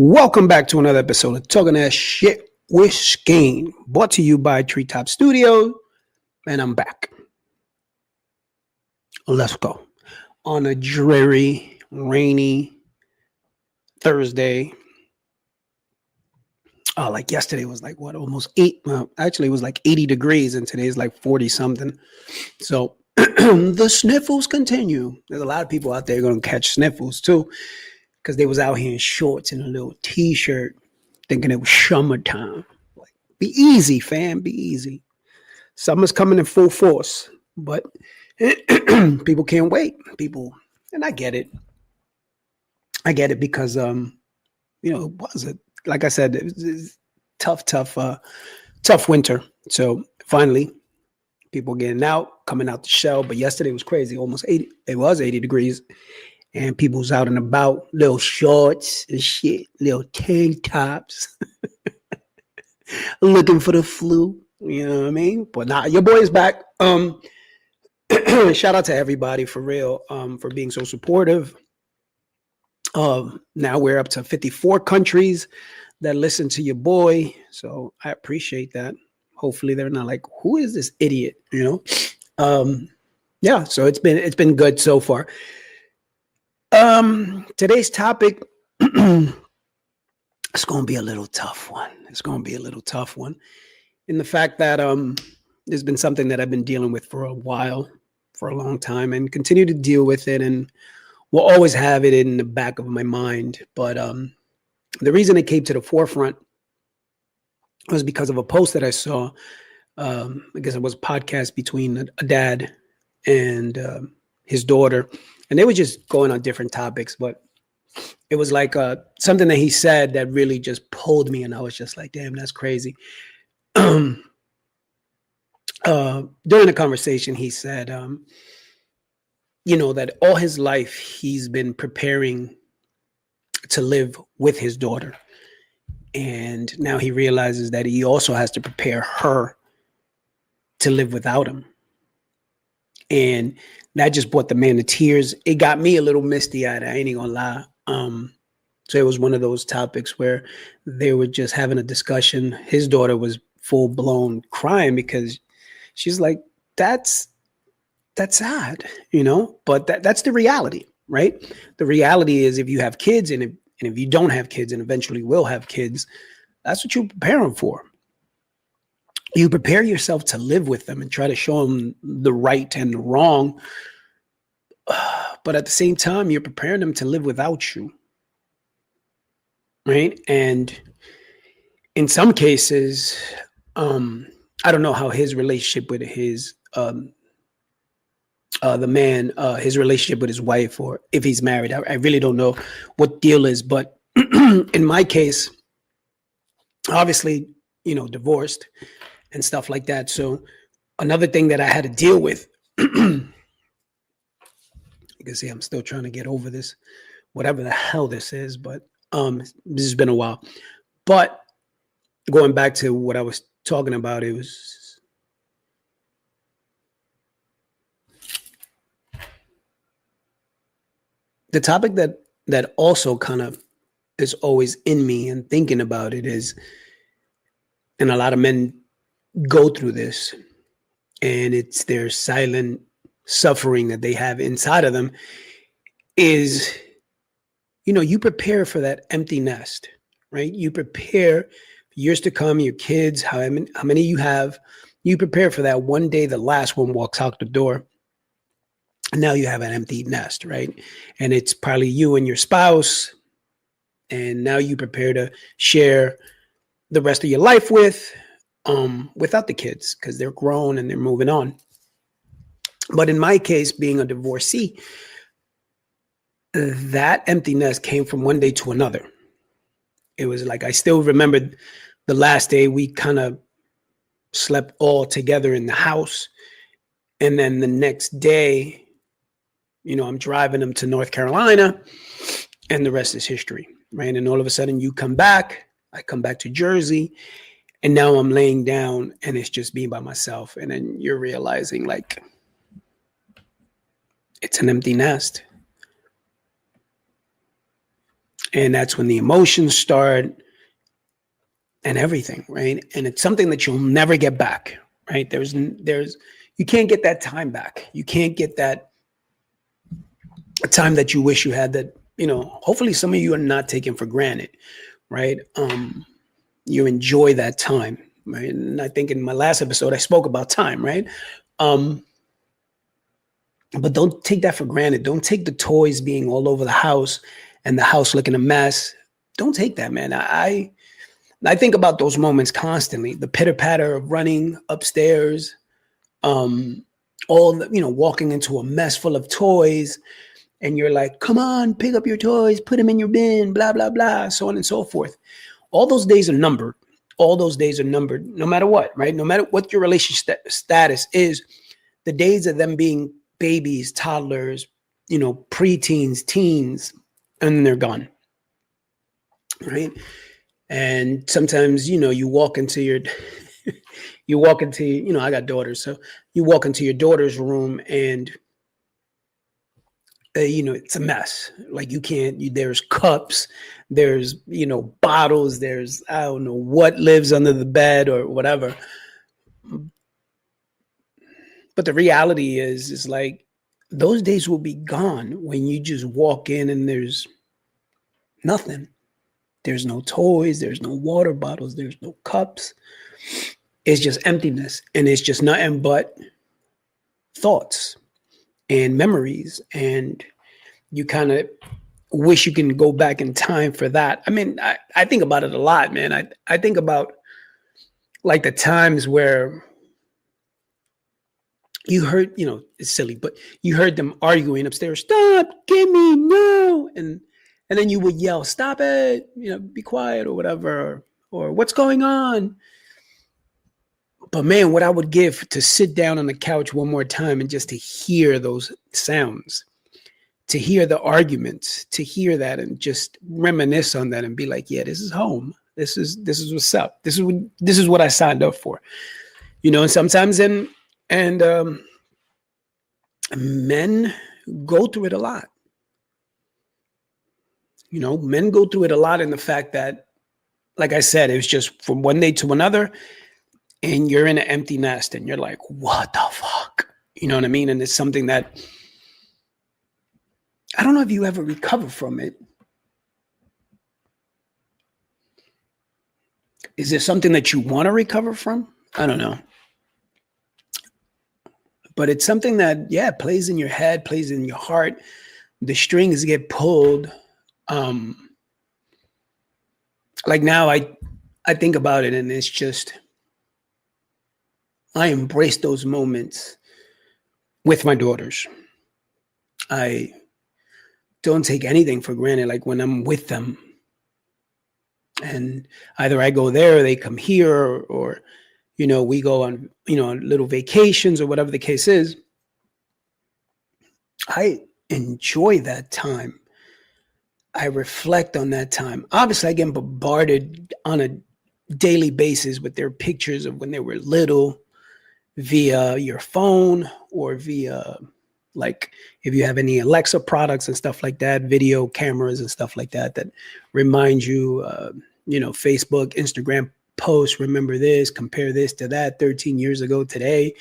Welcome back to another episode of Talking That Shit with Skane, brought to you by Treetop Studio, and I'm back. Let's go. On a dreary, rainy Thursday. Like yesterday was like almost 8. Well, actually, it was like 80 degrees, and today's like 40 something. So the sniffles continue. There's a lot of people out there going to catch sniffles too, because they was out here in shorts and a little t-shirt thinking it was summertime. Like, be easy, fam. Be easy. Summer's coming in full force, but people can't wait. And I get it. I get it because, it was it. Like I said, it was tough winter. So finally, people getting out, coming out the shell. But yesterday was crazy. Almost 80. It was 80 degrees. And people's out and about, little shorts and shit, little tank tops, looking for the flu. You know what I mean? But nah, your boy is back. Shout out to everybody for real, for being so supportive. Now we're up to 54 countries that listen to your boy, so I appreciate that. Hopefully they're not like, who is this idiot? You know? Yeah. So it's been good so far. Today's topic, it's going to be a little tough one. In the fact that, there's been something that I've been dealing with for a long time, and continue to deal with it. And will always have it in the back of my mind. But, the reason it came to the forefront was because of a post that I saw. I guess it was a podcast between a dad and, his daughter. And they were just going on different topics, but it was like something that he said that really just pulled me. And I was just like, damn, that's crazy. During the conversation, he said, that all his life he's been preparing to live with his daughter. And now he realizes that he also has to prepare her to live without him. And that just brought the man to tears. It got me a little misty-eyed. I ain't gonna lie. So it was one of those topics where they were just having a discussion. His daughter was full-blown crying because she's like, that's sad, But that's the reality, right? The reality is if you have kids and if you don't have kids and eventually will have kids, that's what you're preparing for. You prepare yourself to live with them and try to show them the right and the wrong. But at the same time, you're preparing them to live without you. Right. And in some cases, I don't know how his relationship with his, the man, his relationship with his wife, or if he's married. I really don't know what deal is. But in my case, obviously, divorced and stuff like that. So another thing that I had to deal with, you can see I'm still trying to get over this, whatever the hell this is, but this has been a while. But going back to what I was talking about, it was the topic that also kind of is always in me and thinking about it is, and a lot of men go through this, and it's their silent suffering that they have inside of them, is, you prepare for that empty nest, right? You prepare for years to come, your kids, how many you have, you prepare for that one day the last one walks out the door. And now you have an empty nest, right? And it's probably you and your spouse. And now you prepare to share the rest of your life without the kids, because they're grown and they're moving on. But in my case, being a divorcee, that emptiness came from one day to another. It was like, I still remember the last day we kind of slept all together in the house. And then the next day, I'm driving them to North Carolina, and the rest is history, right? And all of a sudden you come back, I come back to Jersey, and now I'm laying down and it's just me by myself. And then you're realizing like, it's an empty nest. And that's when the emotions start and everything, right? And it's something that you'll never get back, right? You can't get that time back. You can't get that time that you wish you had that, hopefully some of you are not taken for granted, right? You enjoy that time, right? And I think in my last episode, I spoke about time, right? But don't take that for granted. Don't take the toys being all over the house and the house looking a mess. Don't take that, man. I think about those moments constantly. The pitter patter of running upstairs, walking into a mess full of toys, and you're like, "Come on, pick up your toys, put them in your bin, blah blah blah," so on and so forth. All those days are numbered. All those days are numbered, no matter what, right? No matter what your relationship status is, the days of them being babies, toddlers, preteens, teens, and they're gone, right? And sometimes, you walk into your, I got daughters, so you walk into your daughter's room and, it's a mess. Like there's cups, there's, bottles, there's, I don't know what lives under the bed or whatever. But the reality is like, those days will be gone when you just walk in and there's nothing. There's no toys, there's no water bottles, there's no cups. It's just emptiness, and it's just nothing but thoughts and memories. And you kind of wish you can go back in time for that. I mean, I think about it a lot, man. I think about like the times where you heard, it's silly, but you heard them arguing upstairs, "Stop, give me, no." And then you would yell, "Stop it, be quiet," or whatever, or "What's going on?" But man, what I would give to sit down on the couch one more time and just to hear those sounds, to hear the arguments, to hear that and just reminisce on that and be like, yeah, this is home. This is what's up. This is what I signed up for. And sometimes men go through it a lot. Men go through it a lot in the fact that, like I said, it was just from one day to another, and you're in an empty nest, and you're like, what the fuck? You know what I mean? And it's something that, I don't know if you ever recover from it. Is there something that you want to recover from? I don't know. But it's something that, plays in your head, plays in your heart. The strings get pulled. Like now I think about it, and it's just, I embrace those moments with my daughters. I don't take anything for granted. Like when I'm with them, and either I go there or they come here, or we go on, little vacations or whatever the case is. I enjoy that time. I reflect on that time. Obviously, I get bombarded on a daily basis with their pictures of when they were little via your phone or via, like, if you have any Alexa products and stuff like that, video cameras and stuff like that, that remind you, Facebook, Instagram posts, remember this, compare this to that 13 years ago today.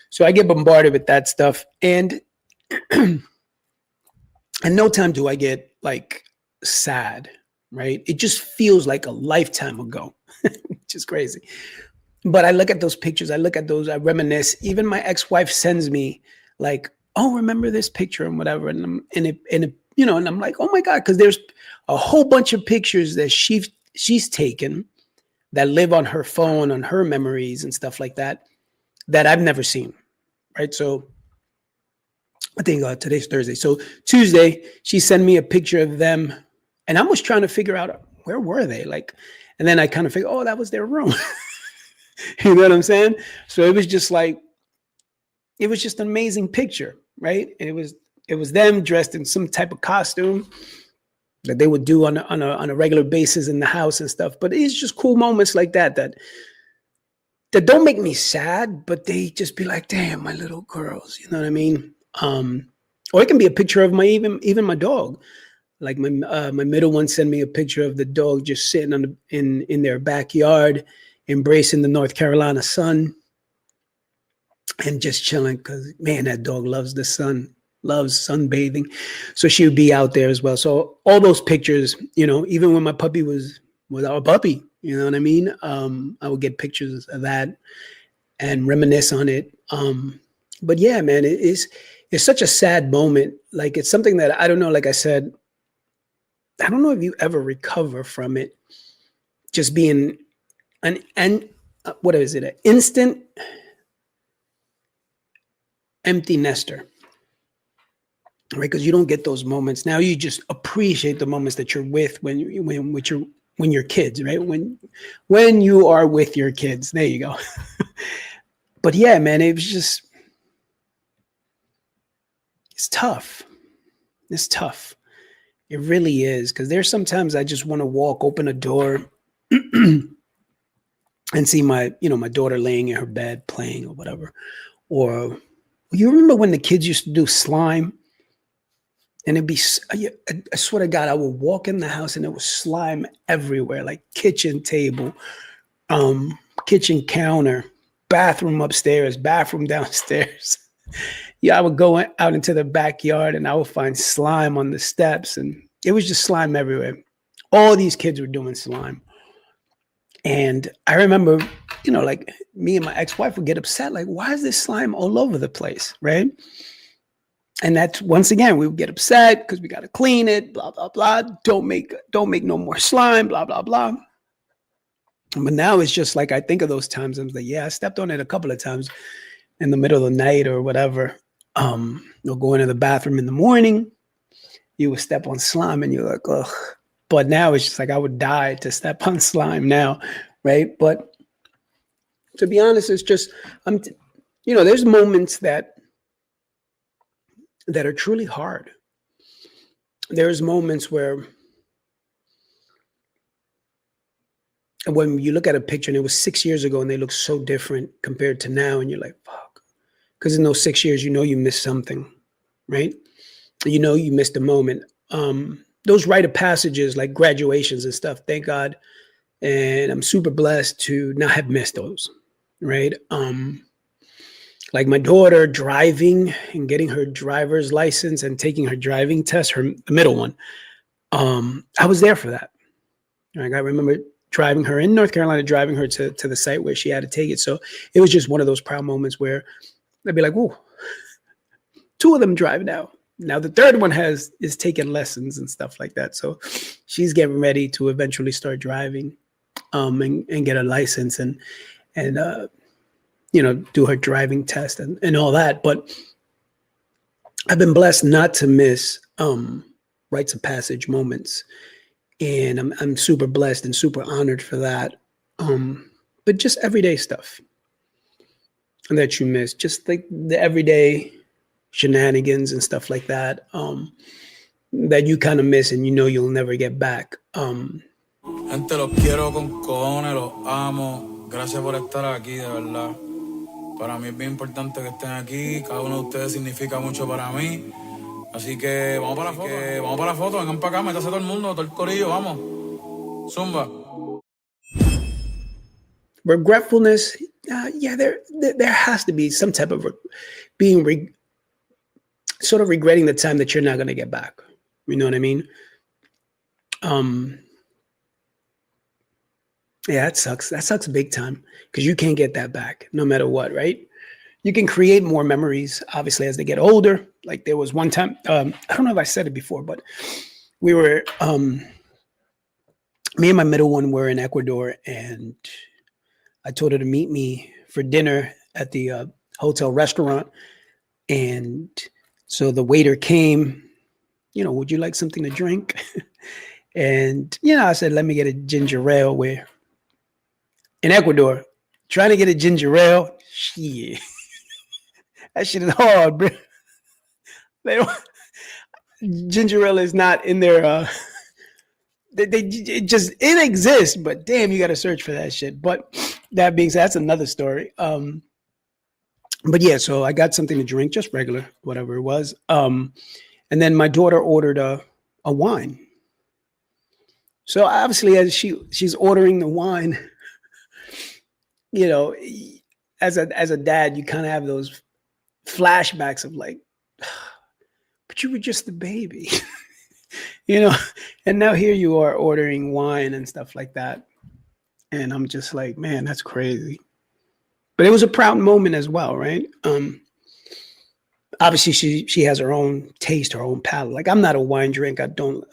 So I get bombarded with that stuff. And and no time do I get like sad, right? It just feels like a lifetime ago, which is crazy. But I look at those pictures, I reminisce. Even my ex-wife sends me like, "Oh, remember this picture," and whatever. And I'm like, oh my God, because there's a whole bunch of pictures that she's taken that live on her phone, on her memories and stuff like that, that I've never seen, right? So I think today's Thursday. So Tuesday, she sent me a picture of them, and I was trying to figure out, where were they? Like, and then I kind of figured, oh, that was their room. You know what I'm saying? So it was just like, it was just an amazing picture, right? And it was them dressed in some type of costume that they would do on a regular basis in the house and stuff. But it's just cool moments like that don't make me sad, but they just be like, damn, my little girls, you know what I mean? Or it can be a picture of even my dog. Like my middle one sent me a picture of the dog just sitting in their backyard, embracing the North Carolina sun and just chilling. Because man, that dog loves the sun, loves sunbathing. So she would be out there as well. So all those pictures, even when my puppy was our puppy, you know what I mean? I would get pictures of that and reminisce on it. But yeah, man, it's such a sad moment. Like it's something that I don't know. Like I said, I don't know if you ever recover from it. Just being what is it? An instant empty nester, right? Because you don't get those moments now. You just appreciate the moments that you're with when you're kids, right? When you are with your kids, there you go. But yeah, man, it's tough. It's tough. It really is, because there's sometimes I just want to walk, open a door, and see my daughter laying in her bed playing or whatever. Or you remember when the kids used to do slime, and it'd be, I swear to God, I would walk in the house and there was slime everywhere, like kitchen table, kitchen counter, bathroom upstairs, bathroom downstairs. Yeah, I would go out into the backyard and I would find slime on the steps, and it was just slime everywhere. All these kids were doing slime. And I remember, like me and my ex-wife would get upset, like, why is this slime all over the place, right? And that's, once again, we would get upset because we got to clean it, blah, blah, blah. Don't make no more slime, blah, blah, blah. But now it's just like, I think of those times, I'm like, yeah, I stepped on it a couple of times in the middle of the night or whatever. You'll go into the bathroom in the morning, you would step on slime and you're like, ugh. But now it's just like I would die to step on slime now, right? But to be honest, it's just, there's moments that are truly hard. There's moments where when you look at a picture and it was 6 years ago and they look so different compared to now, and you're like, fuck. Because in those 6 years, you missed something, right? You missed a moment. Those rite of passages like graduations and stuff, thank God. And I'm super blessed to not have missed those, right? Like my daughter driving and getting her driver's license and taking her driving test, the middle one. I was there for that. Like I remember driving her in North Carolina, driving her to the site where she had to take it. So it was just one of those proud moments where I'd be like, "Whoa, 2 of them drive now." Now the third one is taking lessons and stuff like that. So she's getting ready to eventually start driving, and get a license and do her driving test and all that. But I've been blessed not to miss rites of passage moments, and I'm super blessed and super honored for that. But just everyday stuff that you miss, just like the everyday shenanigans and stuff like that, that you kind of miss and you'll never get back. Gente, los quiero con cojones, los amo. Gracias por estar aquí, de verdad. Para mí es bien importante que estén aquí. Cada uno de ustedes significa mucho para mí. Así que vamos para la foto. Vengan para acá, métase todo el mundo, todo el corillo, vamos. Zumba. Regretfulness, yeah, there has to be some type of sort of regretting the time that you're not going to get back. You know what I mean? Yeah, that sucks. That sucks big time, because you can't get that back no matter what, right? You can create more memories, obviously, as they get older. Like there was one time, I don't know if I said it before, but we were, me and my middle one were in Ecuador, and I told her to meet me for dinner at the hotel restaurant. And so the waiter came, would you like something to drink? And, I said, let me get a ginger ale. Where in Ecuador, trying to get a ginger ale, shit. That shit is hard, bro. They don't, ginger ale is not in their, it exists, but damn, you got to search for that shit. But that being said, that's another story. But yeah, so I got something to drink, just regular, whatever it was. And then my daughter ordered a a wine. So obviously, as she's ordering the wine, you know, as a dad, you kind of have those flashbacks of like, but you were just a baby, you know, and now here you are ordering wine and stuff like that, and I'm just like, man, that's crazy. But it was a proud moment as well, right? Obviously, she has her own taste, her own palate. Like I'm not a wine drink. I don't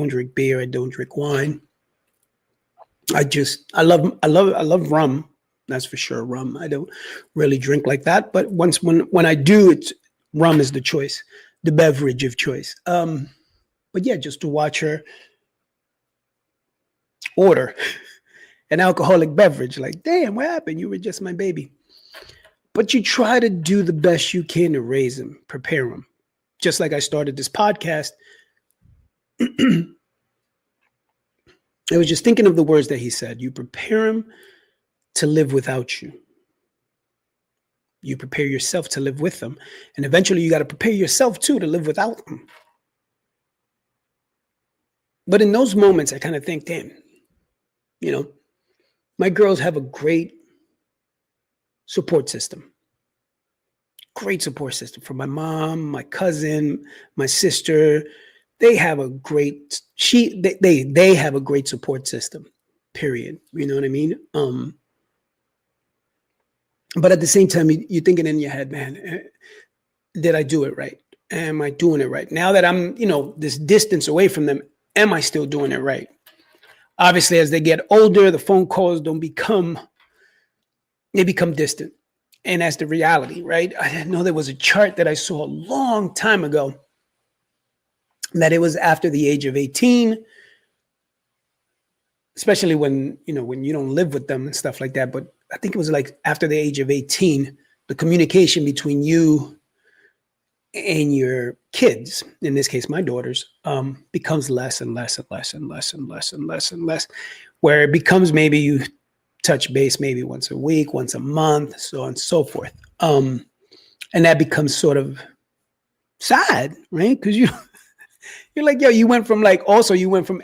drink beer. I don't drink wine. I love rum. That's for sure. Rum. I don't really drink like that, but when I do, it's rum is the choice, the beverage of choice. But yeah, just to watch her order an alcoholic beverage, like, damn, what happened? You were just my baby. But you try to do the best you can to raise him, prepare him. Just like I started this podcast, I was just thinking of the words that he said. You prepare him to live without you. You prepare yourself to live with them. And eventually you got to prepare yourself too to live without them. But in those moments, I kind of think, damn, you know, my girls have a great support system. Great support system from my mom, my cousin, my sister. They have a great they have a great support system. Period. You know what I mean? But at the same time, you're thinking in your head, man, did I do it right? Am I doing it right? Now that I'm, this distance away from them, am I still doing it right? Obviously, as they get older, the phone calls they become distant. And that's the reality, right? I didn't know there was a chart that I saw a long time ago that it was after the age of 18, especially when you don't live with them and stuff like that. But I think it was like after the age of 18, the communication between you and your kids, in this case, my daughters, becomes less and less and less and less and less and less and less, where it becomes maybe you touch base maybe once a week, once a month, so on and so forth. And that becomes sort of sad, right? Because you're like, yo, you went from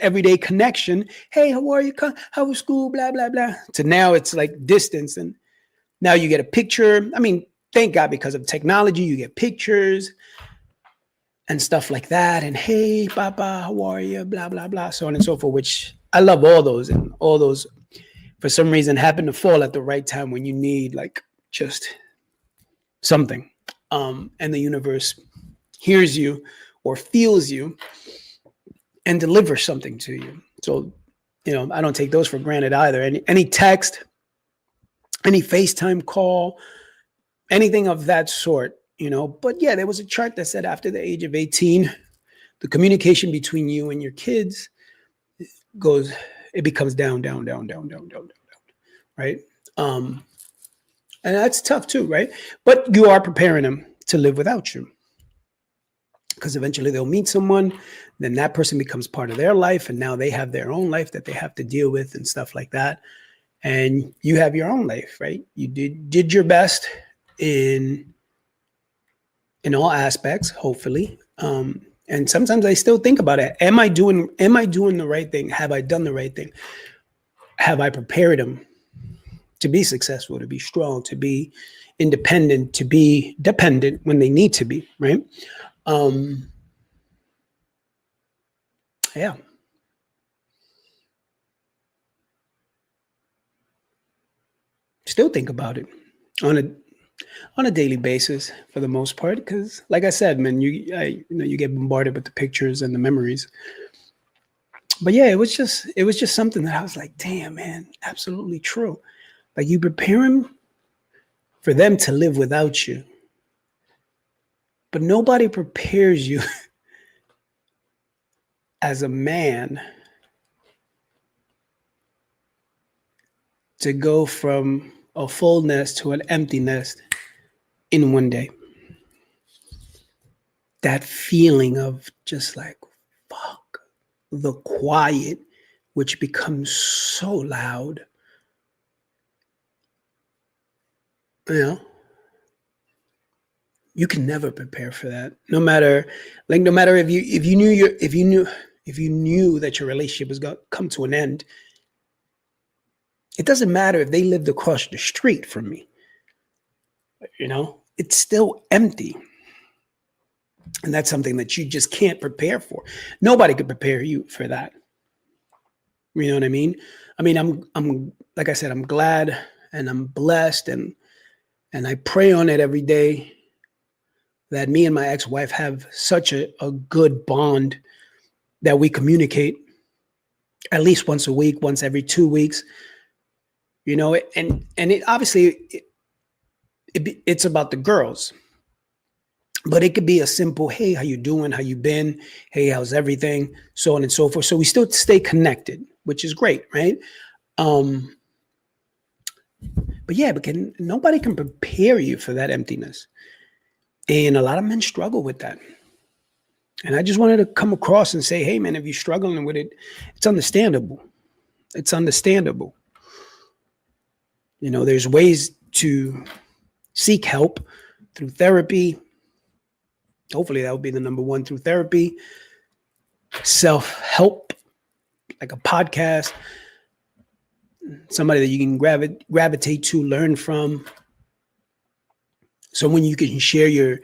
everyday connection. Hey, how are you? How was school? Blah, blah, blah. To now it's like distance. And now you get a picture. I mean, thank God because of technology, you get pictures and stuff like that. And hey, Papa, how are you? Blah, blah, blah. So on and so forth, which I love all those. And all those, for some reason, happen to fall at the right time when you need like just something. And the universe hears you or feels you and delivers something to you. So, I don't take those for granted either. Any text, any FaceTime call, anything of that sort, But yeah, there was a chart that said after the age of 18, the communication between you and your kids it becomes down, down, down, down, down, down, down, down, right? And that's tough too, right? But you are preparing them to live without you. Because eventually they'll meet someone, then that person becomes part of their life, and now they have their own life that they have to deal with and stuff like that. And you have your own life, right? You did your best in all aspects, hopefully. And sometimes I still think about it. Am I doing the right thing? Have I done the right thing? Have I prepared them to be successful, to be strong, to be independent, to be dependent when they need to be, right? Yeah. Still think about it on a daily basis for the most part, because like I said, man, you get bombarded with the pictures and the memories. But yeah, it was just something that I was like, damn, man, absolutely true. Like you prepare them for them to live without you, but nobody prepares you as a man to go from a full nest to an empty nest in one day. That feeling of just like, fuck, the quiet, which becomes so loud. You know, You can never prepare for that. No matter if you knew that your relationship was going to come to an end, it doesn't matter if they lived across the street from me. It's still empty. And that's something that you just can't prepare for. Nobody could prepare you for that. You know what I mean? I'm like I said, I'm glad and I'm blessed, and I pray on it every day that me and my ex-wife have such a good bond that we communicate at least once a week, once every 2 weeks. And it obviously it's about the girls, but it could be a simple, hey, how you doing? How you been? Hey, how's everything? So on and so forth. So we still stay connected, which is great, right? But yeah, nobody can prepare you for that emptiness. And a lot of men struggle with that. And I just wanted to come across and say, hey, man, if you're struggling with it, it's understandable. It's understandable. There's ways to seek help through therapy. Hopefully that would be the number one, through therapy, self-help, like a podcast, somebody that you can gravitate to, learn from, someone you can share your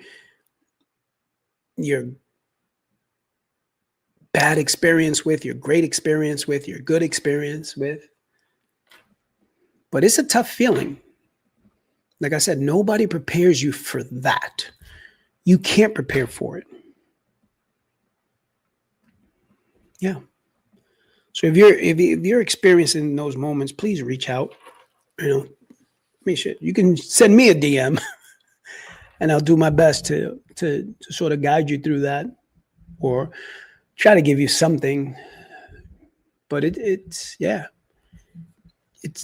bad experience with, your great experience with, your good experience with. But it's a tough feeling. Like I said, nobody prepares you for that. You can't prepare for it. Yeah. So if you're experiencing those moments, please reach out. You can send me a DM, and I'll do my best to sort of guide you through that, or try to give you something. But it's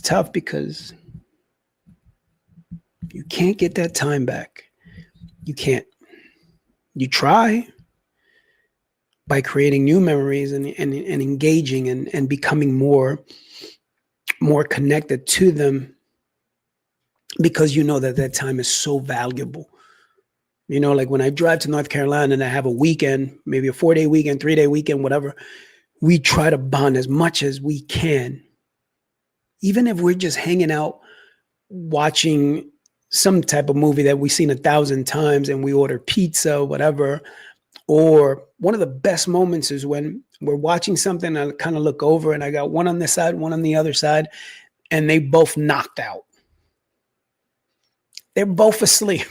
tough because you can't get that time back. You can't. You try by creating new memories and engaging and becoming more connected to them, because you know that time is so valuable. Like when I drive to North Carolina and I have a weekend, maybe a 4-day weekend, 3-day weekend, whatever, we try to bond as much as we can. Even if we're just hanging out, watching some type of movie that we've seen 1,000 times, and we order pizza, whatever. Or one of the best moments is when we're watching something, and I kind of look over and I got one on this side, one on the other side, and they both knocked out. They're both asleep.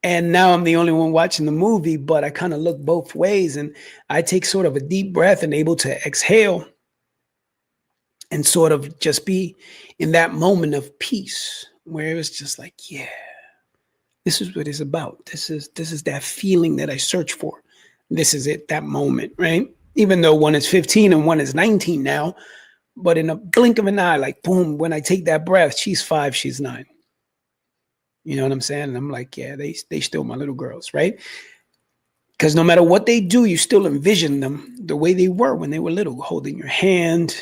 And now I'm the only one watching the movie, but I kind of look both ways, and I take sort of a deep breath and able to exhale and sort of just be in that moment of peace, where it was just like, yeah, this is what it's about. This is that feeling that I search for. This is it, that moment, right? Even though one is 15 and one is 19 now, but in a blink of an eye, like boom, when I take that breath, she's 5, she's 9. You know what I'm saying? And I'm like, yeah, they still my little girls, right? Because no matter what they do, you still envision them the way they were when they were little, holding your hand,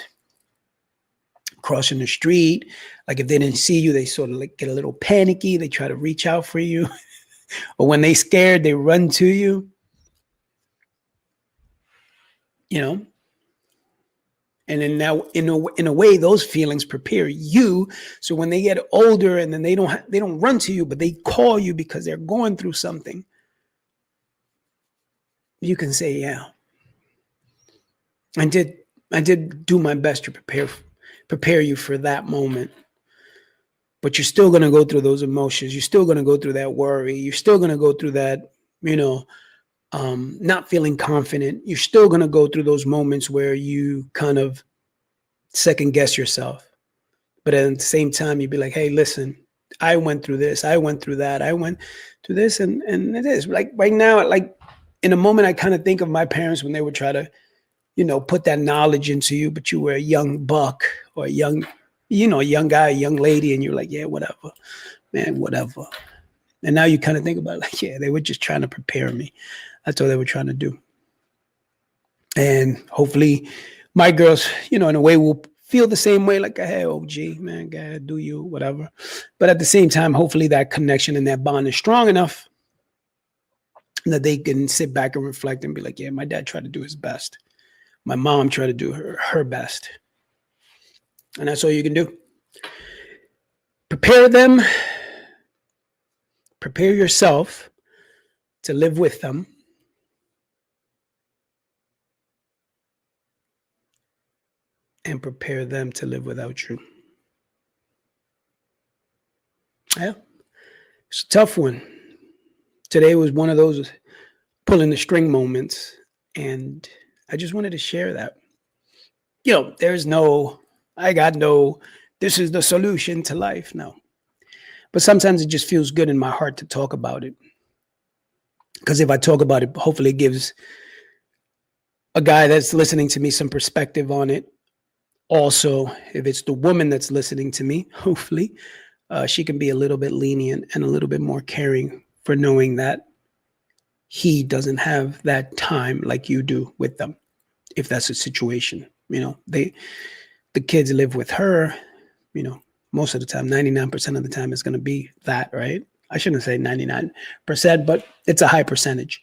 crossing the street. Like if they didn't see you, they sort of like get a little panicky. They try to reach out for you. Or when they scared, they run to you. And then now, in a way, those feelings prepare you. So when they get older, and then they don't run to you, but they call you because they're going through something, you can say, yeah, I did do my best to prepare you for that moment. But you're still going to go through those emotions. You're still going to go through that worry. You're still going to go through that, not feeling confident. You're still going to go through those moments where you kind of second guess yourself. But at the same time, you'd be like, hey, listen, I went through this. I went through that. I went through this. And it is like right now, like in a moment, I kind of think of my parents when they would try to, put that knowledge into you, but you were a young buck or a young guy, a young lady. And you're like, yeah, whatever, man, whatever. And now you kind of think about it like, yeah, they were just trying to prepare me. That's all they were trying to do. And hopefully my girls, in a way will feel the same way, like, hey, OG, man, go ahead, do you, whatever. But at the same time, hopefully that connection and that bond is strong enough that they can sit back and reflect and be like, yeah, my dad tried to do his best. My mom tried to do her best. And that's all you can do. Prepare them, prepare yourself to live with them. And prepare them to live without you. Yeah, it's a tough one. Today was one of those pulling the string moments, and I just wanted to share that. There's I got no, this is the solution to life. No. But sometimes it just feels good in my heart to talk about it. Because if I talk about it, hopefully it gives a guy that's listening to me some perspective on it. Also, if it's the woman that's listening to me, hopefully she can be a little bit lenient and a little bit more caring for knowing that he doesn't have that time like you do with them. If that's a situation, the kids live with her, most of the time, 99% of the time is going to be that, right? I shouldn't say 99%, but it's a high percentage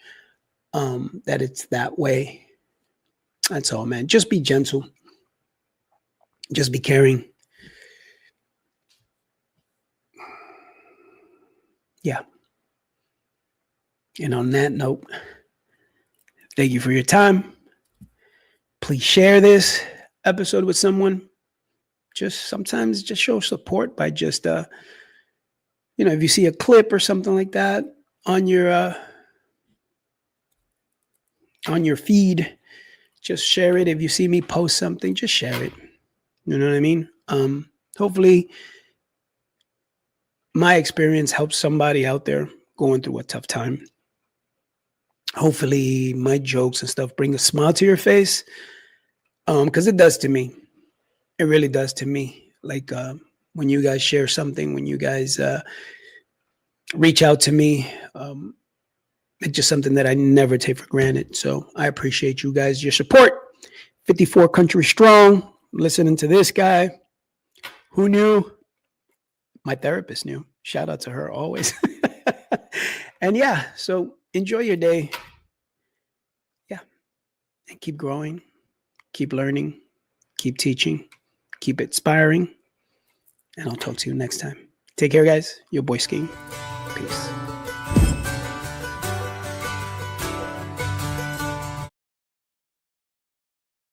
that it's that way. That's all, man. Just be gentle. Just be caring. Yeah. And on that note, thank you for your time. Please share this episode with someone. Sometimes show support by if you see a clip or something like that on your feed, just share it. If you see me post something, just share it. You know what I mean? Hopefully my experience helps somebody out there going through a tough time. Hopefully my jokes and stuff bring a smile to your face. Because it does to me. It really does to me. Like when you guys share something, when you guys reach out to me, it's just something that I never take for granted. So I appreciate you guys, your support. 54 countries strong. Listening to this guy. Who knew? My therapist knew. Shout out to her always. And yeah, so enjoy your day. Yeah. And keep growing, keep learning, keep teaching, keep inspiring. And I'll talk to you next time. Take care, guys. Your boy Skiing. Peace.